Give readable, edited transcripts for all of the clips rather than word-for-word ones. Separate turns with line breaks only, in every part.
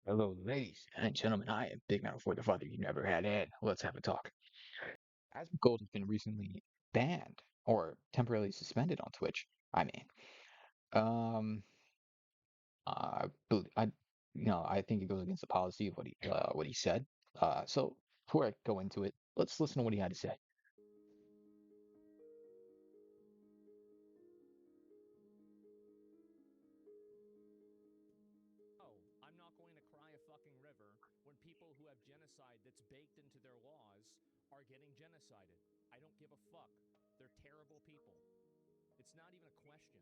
Hello, ladies and gentlemen. I am Big Metal for the Father you never had, and let's have a talk. Asmongold has been recently banned or temporarily suspended on Twitch. I mean, um, I, I think it goes against the policy of what he said. So before I go into it, let's listen to what he had to say.
No, I'm not going to cry a fucking river when people who have genocide that's baked into their laws are getting genocided. I don't give a fuck. They're terrible people. It's not even a question.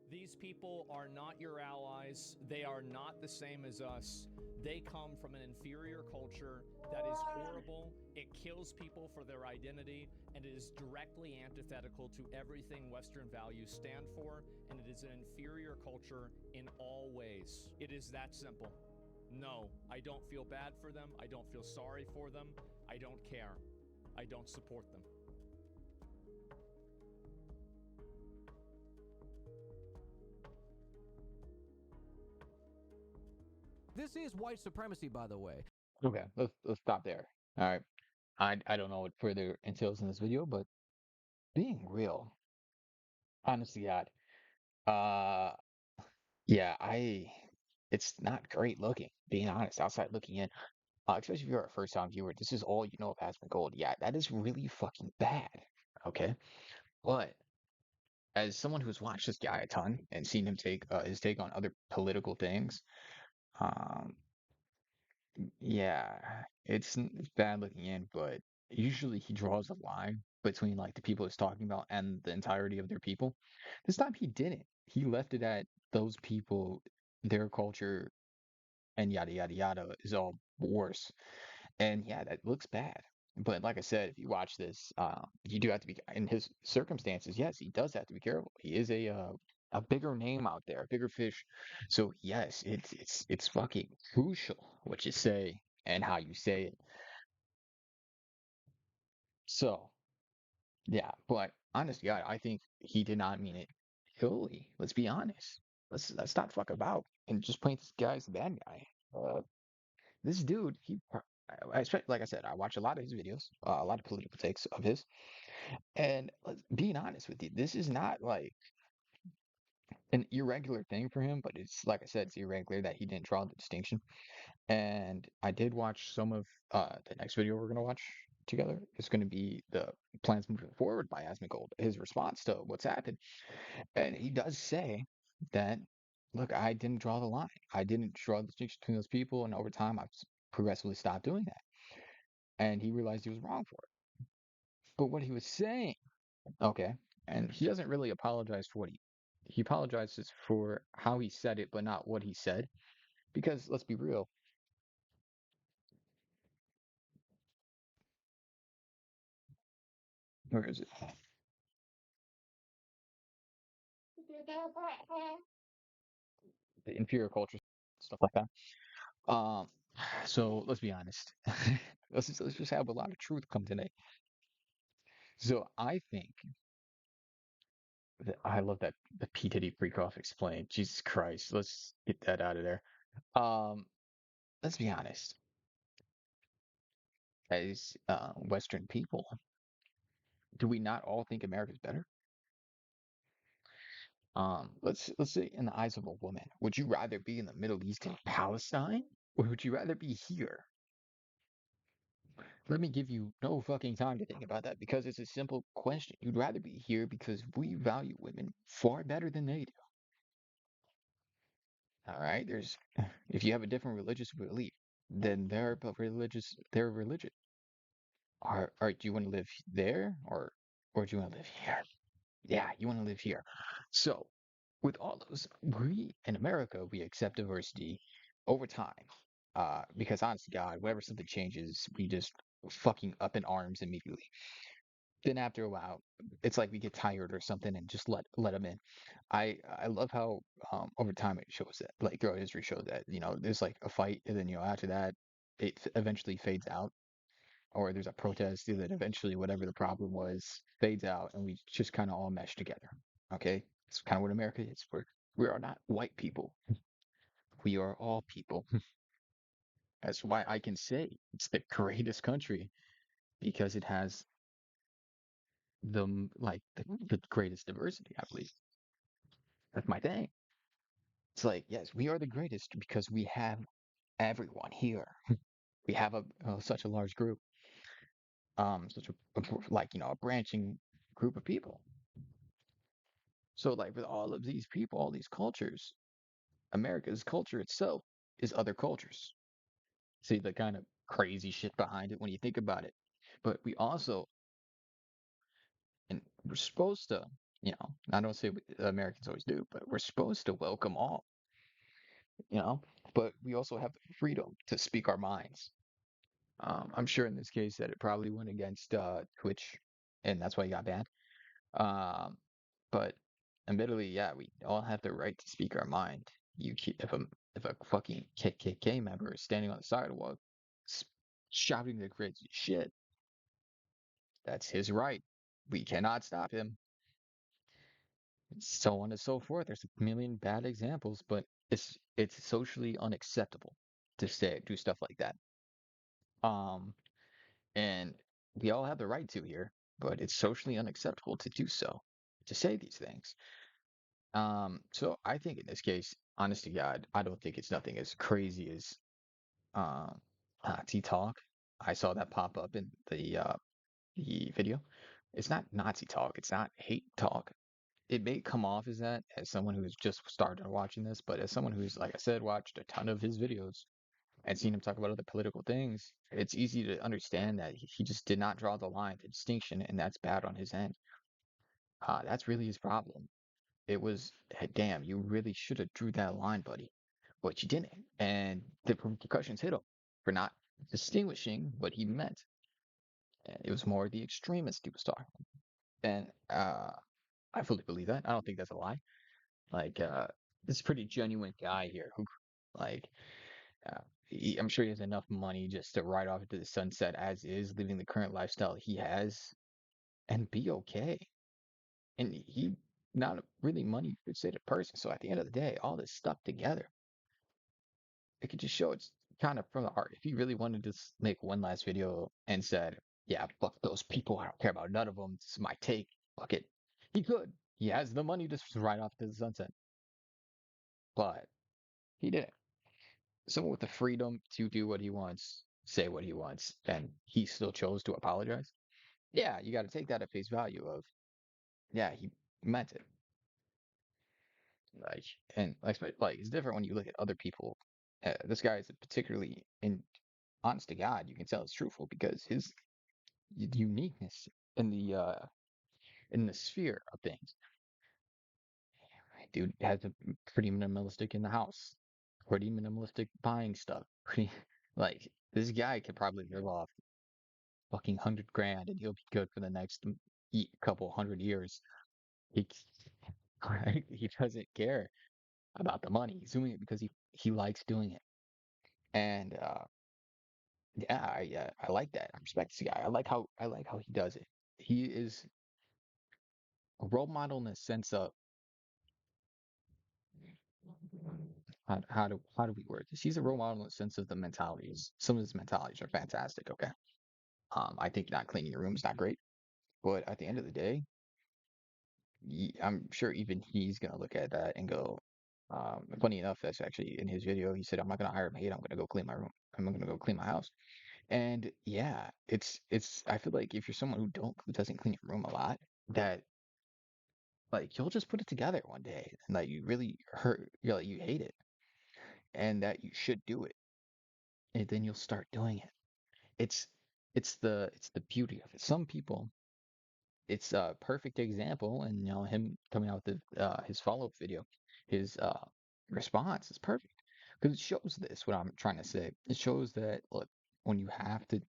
These people are not your allies. They are not the same as us. They come from an inferior culture that is horrible. It kills people for their identity, and it is directly antithetical to everything Western values stand for, and it is an inferior culture in all ways. It is that simple. No, I don't feel bad for them. I don't feel sorry for them. I don't care. I don't support them.
This is white supremacy, by the way.
Okay, let's stop there. All right. I don't know what further entails in this video, but being real, honestly, God, uh, yeah, it's not great looking. Being honest, outside looking in. Especially if you're a first time viewer, this is all you know of Asmongold. Yeah, that is really fucking bad. Okay. But as someone who's watched this guy a ton and seen him take his take on other political things, um, yeah, it's bad looking in, but usually he draws a line between like the people he's talking about and the entirety of their people. This time he didn't. He left it at those people, their culture, and yada yada yada is all worse. And yeah, that looks bad. But like I said, if you watch this, you do have to be in his circumstances. Yes, he does have to be careful. He is a bigger name out there, a bigger fish. So yes, it's fucking crucial what you say and how you say it. So yeah, but honestly, I think he did not mean it illy. Let's be honest. Let's not fuck about and just paint this guy as the bad guy. This dude, like I said, I watch a lot of his videos, a lot of political takes of his, and being honest with you, this is not like an irregular thing for him, but it's like I said, it's irregular that he didn't draw the distinction. And I did watch some of the next video we're gonna watch together. It's gonna be the plans moving forward by Asmongold, his response to what's happened, and he does say that, look, I didn't draw the line. I didn't draw the distinction between those people, and over time, I've progressively stopped doing that. And he realized he was wrong for it. But what he was saying, okay, and he doesn't really apologize for what he apologizes for how he said it, but not what he said. Because let's be real, where is it? The inferior culture, stuff like that. Um, so let's be honest. Let's just have a lot of truth come today. So I think that I love that the P Diddy freak off explained. Jesus Christ, let's get that out of there. Um, let's be honest. As Western people, do we not all think America's better? Let's say in the eyes of a woman, would you rather be in the Middle East in Palestine, or would you rather be here? Let me give you no fucking time to think about that because it's a simple question. You'd rather be here because we value women far better than they do. All right, there's if you have a different religious belief, then they're religion. Do you want to live there or do you want to live here? Yeah, you want to live here. So, with all those, we in America, we accept diversity over time. Because honestly, God, whenever something changes, we just fucking up in arms immediately. Then after a while, it's like we get tired or something and just let them in. I love how over time it shows that, like throughout history, shows that there's like a fight and then after that it eventually fades out. or there's a protest that eventually whatever the problem was fades out and we just kind of all mesh together. Okay? It's kind of what America is. We are not white people. We are all people. That's why I can say it's the greatest country because it has the greatest diversity, I believe. That's my thing. It's like, yes, we are the greatest because we have everyone here. We have such a large group, such a branching group of people. So like with all of these people, all these cultures, America's culture itself is other cultures. See the kind of crazy shit behind it when you think about it. But we also, and we're supposed to, I don't say Americans always do, but we're supposed to welcome all, you know. But we also have the freedom to speak our minds. I'm sure in this case that it probably went against Twitch, and that's why he got banned. Um, but admittedly, yeah, we all have the right to speak our mind. If a fucking KKK member is standing on the sidewalk s- shouting the crazy shit, that's his right. We cannot stop him. So on and so forth. There's a million bad examples, but it's socially unacceptable to say do stuff like that. Um, and we all have the right to here, but it's socially unacceptable to do so, to say these things. So I think in this case, honest to God, I don't think it's nothing as crazy as um Nazi talk. I saw that pop up in the video. It's not Nazi talk, it's not hate talk. It may come off as that as someone who's just started watching this, but as someone who's, like I said, watched a ton of his videos and seen him talk about other political things, it's easy to understand that he just did not draw the line, the distinction, and that's bad on his end. That's really his problem. It was, damn, you really should have drew that line, buddy, but you didn't, and the repercussions hit him for not distinguishing what he meant. And it was more the extremist he was talking, and I fully believe that. I don't think that's a lie. Like, this pretty genuine guy here who, like, uh, I'm sure he has enough money just to ride off into the sunset as is, living the current lifestyle he has, and be okay. And he not a really money fixated person. So at the end of the day, all this stuff together, it could just show it's kind of from the heart. If he really wanted to make one last video and said, "Yeah, fuck those people. I don't care about none of them. This is my take. Fuck it," he could. He has the money to just ride off to the sunset, but he didn't. Someone with the freedom to do what he wants, say what he wants, and he still chose to apologize. Yeah, you got to take that at face value of, yeah, he meant it. Like, and like it's different when you look at other people. This guy is particularly in honest to God, you can tell it's truthful because his uniqueness in the sphere of things. Dude has a pretty minimalistic in the house, pretty minimalistic buying stuff. Pretty like this guy could probably live off fucking 100 grand and he'll be good for the next couple 100 years. He he doesn't care about the money. He's doing it because he likes doing it. And yeah, I like that. I respect this guy. I like how he does it. He is a role model in the sense of how do we word this? He's a role model in the sense of the mentalities. Some of his mentalities are fantastic. Okay, I think not cleaning your room is not great, but at the end of the day, I'm sure even he's gonna look at that and go. Funny enough, that's actually in his video. He said, "I'm not gonna hire a maid. I'm gonna go clean my room. I'm gonna go clean my house." And yeah, it's. I feel like if you're someone who doesn't clean your room a lot, that like you'll just put it together one day, and that you really hurt. You hate it, and that you should do it, and then you'll start doing it. It's it's the beauty of it. Some people, it's a perfect example, and him coming out with his follow-up video, his response is perfect because it shows this. What I'm trying to say, it shows that look, when you have to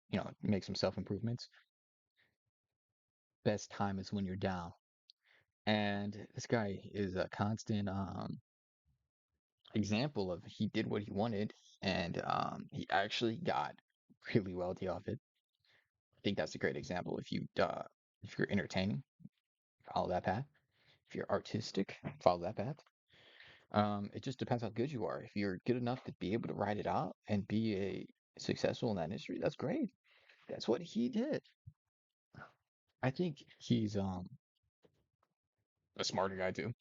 make some self-improvements, best time is when you're down. And this guy is a constant example of he did what he wanted, and he actually got really wealthy off it. I think that's a great example. If you're entertaining, follow that path. If you're artistic, follow that path. It just depends how good you are. If you're good enough to be able to ride it out and be a successful in that industry, that's great. That's what he did. I think he's a smarter guy too,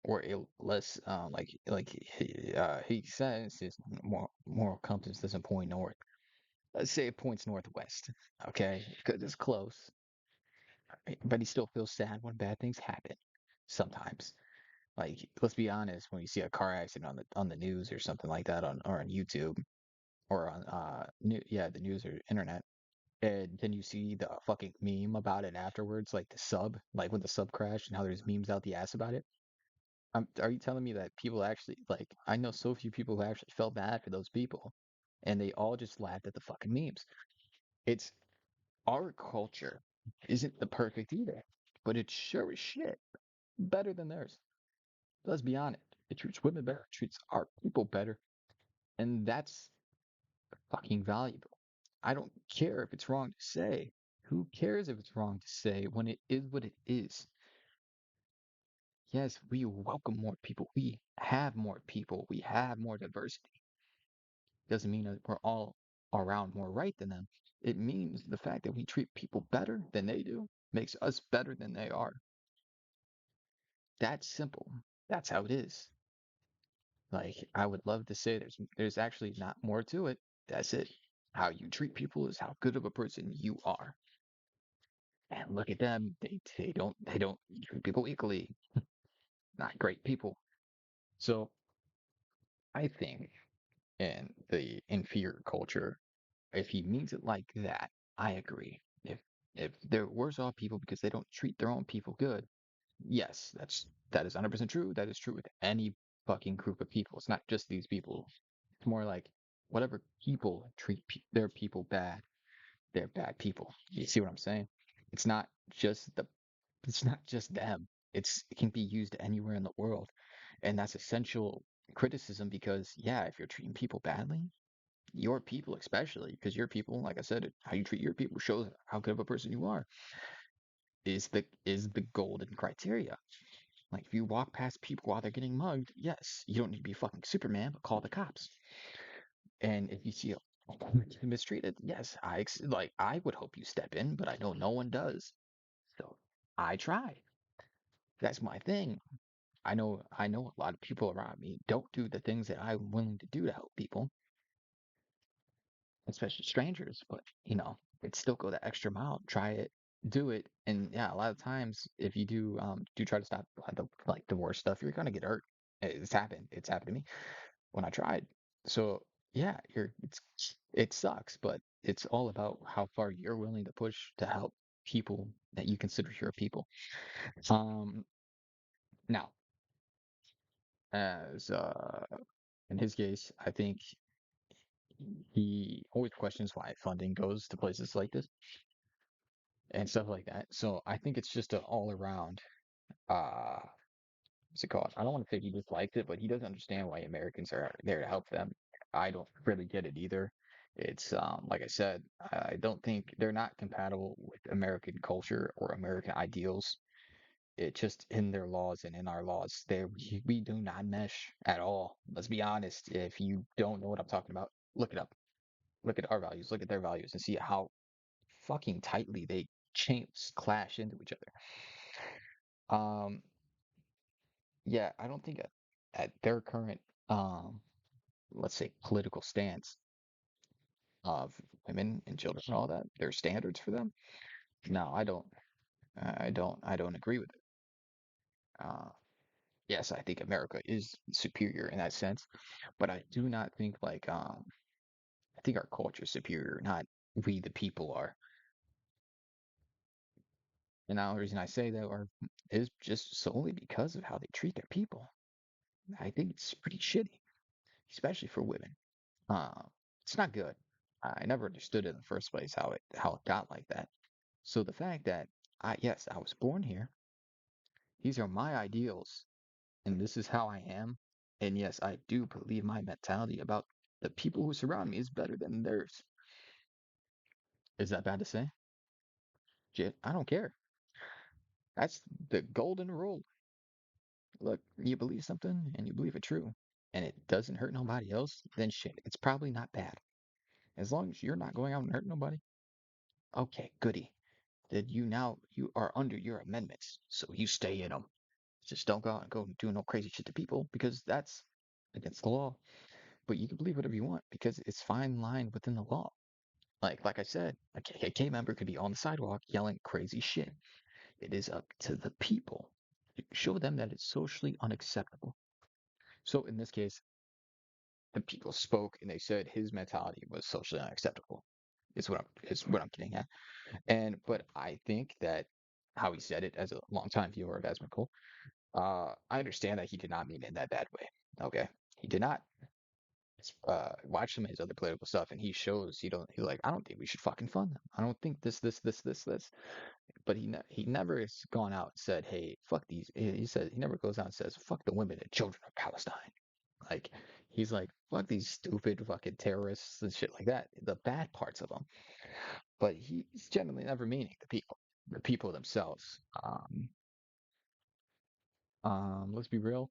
or a less he says his moral compass doesn't point north. Let's say it points northwest, okay, because it's close. Right? But he still feels sad when bad things happen. Sometimes, like let's be honest, when you see a car accident on the news or something like that on YouTube or on the news or internet, and then you see the fucking meme about it afterwards, like the sub, like when the sub crashed and how there's memes out the ass about it. Are you telling me that people actually like? I know so few people who actually felt bad for those people, and they all just laughed at the fucking memes. It's our culture isn't the perfect either, but it's sure as shit better than theirs. Let's be honest. It treats women better, it treats our people better, and that's fucking valuable. I don't care if it's wrong to say. Who cares if it's wrong to say when it is what it is? Yes, we welcome more people. We have more people. We have more diversity. Doesn't mean that we're all around more right than them. It means the fact that we treat people better than they do makes us better than they are. That's simple. That's how it is. Like I would love to say there's actually not more to it. That's it. How you treat people is how good of a person you are. And look at them. They don't treat people equally. Not great people. So I think in the inferior culture, if he means it like that, I agree. If they're worse off people because they don't treat their own people good, yes, that is 100% true. That is true with any fucking group of people. It's not just these people. It's more like whatever people treat their people bad, they're bad people. You see what I'm saying? It's not just the it's not just them. It can be used anywhere in the world. And that's essential criticism because yeah, if you're treating people badly, your people especially, because your people, like I said, how you treat your people shows how good of a person you are, is the golden criteria. Like if you walk past people while they're getting mugged, yes, you don't need to be fucking Superman, but call the cops. And if you see a mistreated, yes, I would hope you step in, but I know no one does. So I try. That's my thing. I know a lot of people around me don't do the things that I'm willing to do to help people, especially strangers, but it's still go that extra mile, try it, do it. And yeah, a lot of times if you do try to stop the worst stuff, you're gonna get hurt. It's happened. It's happened to me when I tried. So yeah, it sucks, but it's all about how far you're willing to push to help people that you consider your people. Um, Now, as in his case, I think he always questions why funding goes to places like this and stuff like that. So I think it's just an all around uh what's it called? I don't want to say he dislikes it, but he doesn't understand why Americans are there to help them. I don't really get it either. It's like I said, I don't think they're not compatible with American culture or American ideals. It just in their laws and in our laws, there we do not mesh at all. Let's be honest. If you don't know what I'm talking about, look it up. Look at our values, look at their values, and see how fucking tightly they clash into each other. Um, yeah, I don't think at their current, um, let's say, political stance of women and children and all that, their standards for them. No, I don't. I don't agree with it. Uh, yes, I think America is superior in that sense, but I do not think I think our culture is superior, not we the people are. And now the reason I say that is just solely because of how they treat their people. I think it's pretty shitty, especially for women. Uh, it's not good. I never understood it in the first place how it got like that. So the fact that I was born here, these are my ideals, and this is how I am, and yes, I do believe my mentality about the people who surround me is better than theirs. Is that bad to say? I don't care. That's the golden rule. Look, you believe something and you believe it true, and it doesn't hurt nobody else, then shit, it's probably not bad. As long as you're not going out and hurting nobody, okay, goody. Then you are under your amendments, so you stay in them. Just don't go out and go and do no crazy shit to people because that's against the law. But you can believe whatever you want because it's fine line within the law. Like I said, a KKK member could be on the sidewalk yelling crazy shit. It is up to the people to show them that it's socially unacceptable. So in this case, the people spoke and they said his mentality was socially unacceptable. Is what I'm getting at. And but I think that how he said it as a longtime viewer of Asmongold, I understand that he did not mean it in that bad way. Okay, he did not. Watch some of his other political stuff, and he shows he don't. He's like, I don't think we should fucking fund them. I don't think this. But he never has gone out and said, hey, fuck these. He said he never goes out and says, fuck the women and children of Palestine. Like he's like, fuck these stupid fucking terrorists and shit like that. The bad parts of them. But he's generally never meaning the people themselves. Let's be real.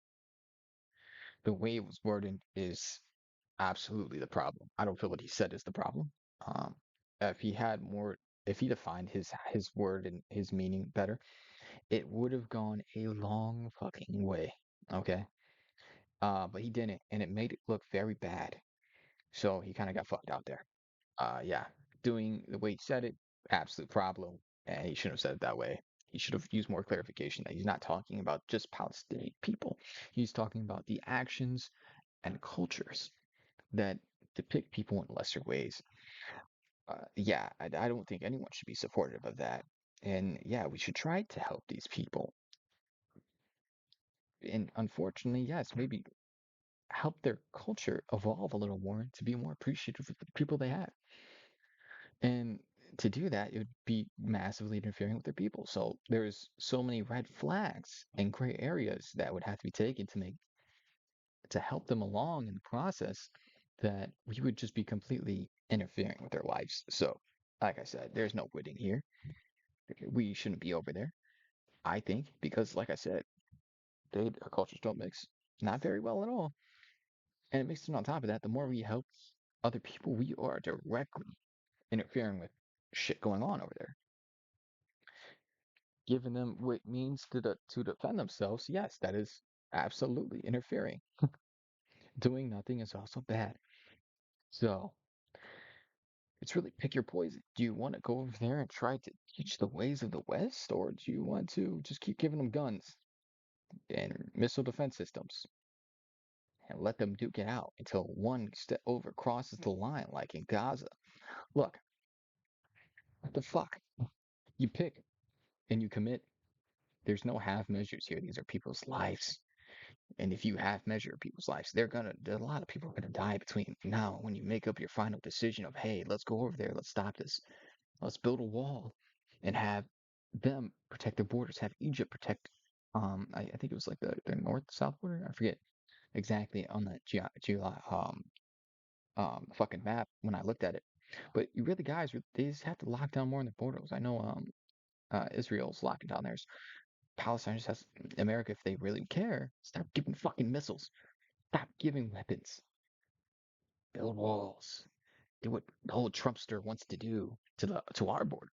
The way it was worded is absolutely the problem. I don't feel what he said is the problem. Um, if he had more, if he defined his word and his meaning better, it would have gone a long fucking way. Okay. But he didn't, and it made it look very bad. So he kind of got fucked out there. Yeah, doing the way he said it, absolute problem. And he shouldn't have said it that way. He should have used more clarification that he's not talking about just Palestinian people. He's talking about the actions and cultures that depict people in lesser ways. Yeah, I don't think anyone should be supportive of that. And yeah, we should try to help these people. And unfortunately, yes, maybe help their culture evolve a little more to be more appreciative of the people they have. And to do that, it would be massively interfering with their people. So there's so many red flags and gray areas that would have to be taken to help them along in the process that we would just be completely interfering with their lives. So, like I said, there's no winning here. We shouldn't be over there, I think, because like I said, our cultures don't mix not very well at all. And it makes it on top of that, the more we help other people, we are directly interfering with shit going on over there. Giving them what means to defend themselves, yes, that is absolutely interfering. Doing nothing is also bad. So it's really pick your poison. Do you want to go over there and try to teach the ways of the West, or do you want to just keep giving them guns and missile defense systems and let them duke it out until one step over crosses the line, like in Gaza? Look, what the fuck? You pick and you commit. There's no half measures here. These are people's lives. And if you half measure people's lives, a lot of people are gonna die between now and when you make up your final decision of, hey, let's go over there, let's stop this, let's build a wall, and have them protect their borders, have Egypt protect, I think it was like the north south border, I forget exactly on the fucking map when I looked at it, but you really guys, they just have to lock down more in the borders. I know Israel's locking down theirs. Palestine just has America if they really care. Stop giving fucking missiles. Stop giving weapons. Build walls. Do what the whole Trumpster wants to do to our border.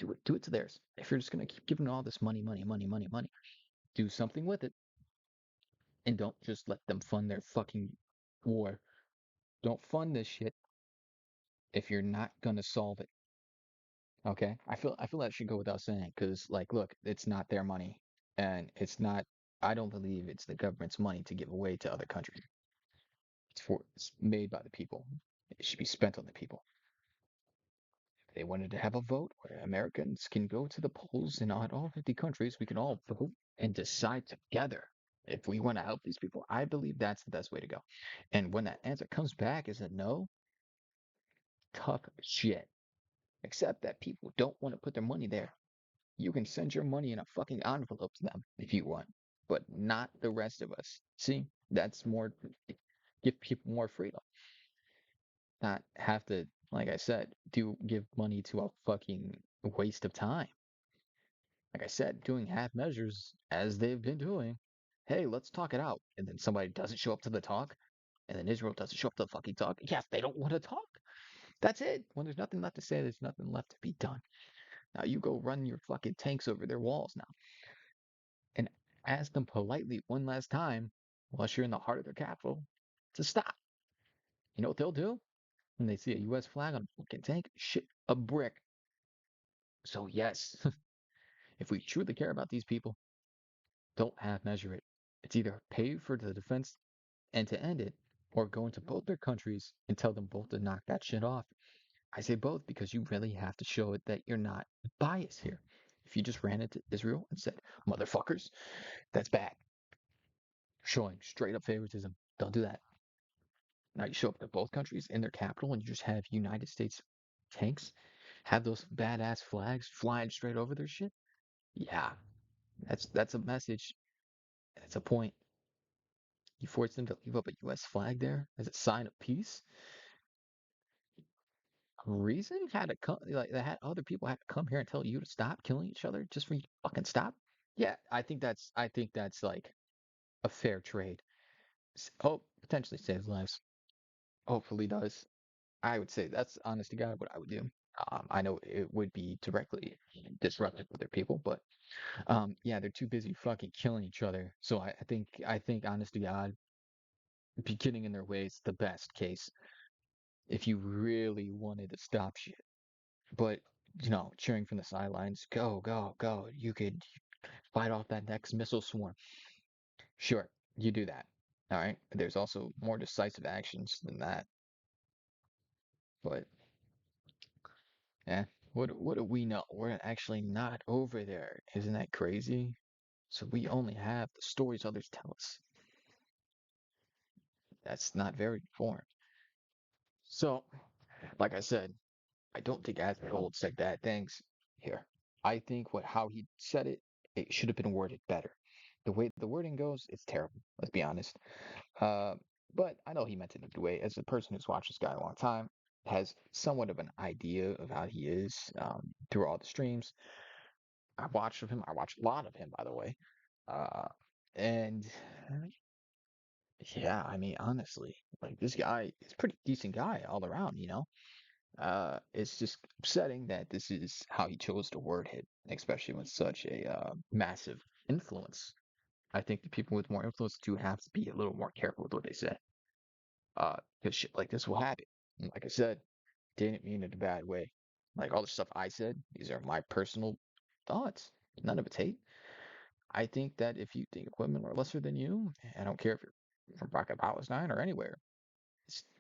Do it to theirs. If you're just gonna keep giving all this money, do something with it, and don't just let them fund their fucking war. Don't fund this shit if you're not gonna solve it. Okay? I feel that should go without saying, because like, look, it's not their money, and it's not. I don't believe it's the government's money to give away to other countries. It's made by the people. It should be spent on the people. If they wanted to have a vote where Americans can go to the polls in all 50 countries, we can all vote and decide together if we want to help these people. I believe that's the best way to go. And when that answer comes back as a no, tough shit. Except that people don't want to put their money there. You can send your money in a fucking envelope to them if you want, but not the rest of us. See, that's more, give people more freedom. Not have to, like I said, do give money to a fucking waste of time. Like I said, doing half measures as they've been doing. Hey, let's talk it out. And then somebody doesn't show up to the talk, and then Israel doesn't show up to the fucking talk. Yes, they don't want to talk. That's it. When there's nothing left to say, there's nothing left to be done. Now you go run your fucking tanks over their walls now and ask them politely one last time, unless you're in the heart of their capital, to stop. You know what they'll do? When they see a US flag on a fucking tank, shit a brick. So yes, if we truly care about these people, don't half measure it. It's either pay for the defense and to end it, or go into both their countries and tell them both to knock that shit off. I say both because you really have to show it that you're not biased here. If you just ran into Israel and said, motherfuckers, that's bad. Showing straight up favoritism. Don't do that. Now you show up to both countries in their capital and you just have United States tanks, have those badass flags flying straight over their shit. Yeah, that's a message. That's a point. You force them to leave up a U.S. flag there as a sign of peace. A reason had to come like that had other people had to come here and tell you to stop killing each other just for you to fucking stop. Yeah, I think that's like a fair trade. Oh, potentially saves lives. Hopefully does. I would say that's honest to God what I would do. I know it would be directly disruptive for their people, but yeah, they're too busy fucking killing each other. So I think honest to God, be getting in their way is the best case if you really wanted to stop shit. But cheering from the sidelines, go, go, go. You could fight off that next missile swarm. Sure, you do that. All right. There's also more decisive actions than that. But yeah, what do we know? We're actually not over there. Isn't that crazy? So we only have the stories others tell us. That's not very informed. So, like I said, I don't think Asmongold said bad things here. I think how he said it, it should have been worded better. The way the wording goes, it's terrible. Let's be honest. Uh, but I know he meant it in a good way. As a person who's watched this guy a long time, has somewhat of an idea of how he is through all the streams. I watched of him. I watched a lot of him, by the way. Uh, and yeah, I mean, honestly, like this guy is a pretty decent guy all around. It's just upsetting that this is how he chose to word it, especially with such a massive influence. I think the people with more influence do have to be a little more careful with what they say, because shit like this will happen. And like I said, didn't mean it a bad way. Like all the stuff I said, these are my personal thoughts. None of it's hate. I think that if you think women are lesser than you, I don't care if you're from fucking Palestine or anywhere,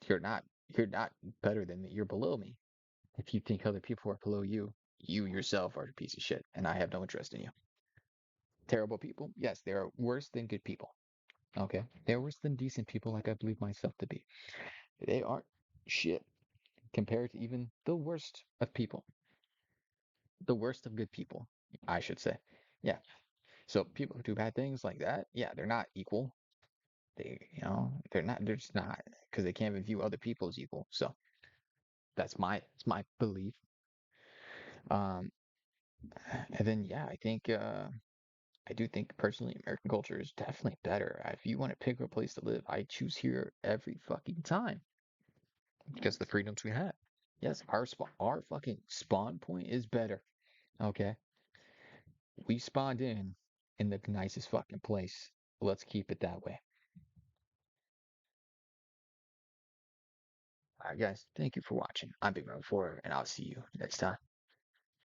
you're not better than me. You're below me. If you think other people are below you, you yourself are a piece of shit, and I have no interest in you. Terrible people? Yes, they are worse than good people. Okay? They're worse than decent people, like I believe myself to be. They aren't shit compared to even the worst of people. The worst of good people, I should say. Yeah. So people who do bad things like that, yeah, they're not equal. They're just not, because they can't even view other people as equal. So that's my belief. Um, and then yeah, I do think personally American culture is definitely better. If you want to pick a place to live, I choose here every fucking time because the freedoms we have. Yes, our fucking spawn point is better. Okay, we spawned in the nicest fucking place. Let's keep it that way. All right, guys, thank you for watching. I'm Big Man 4, and I'll see you next time.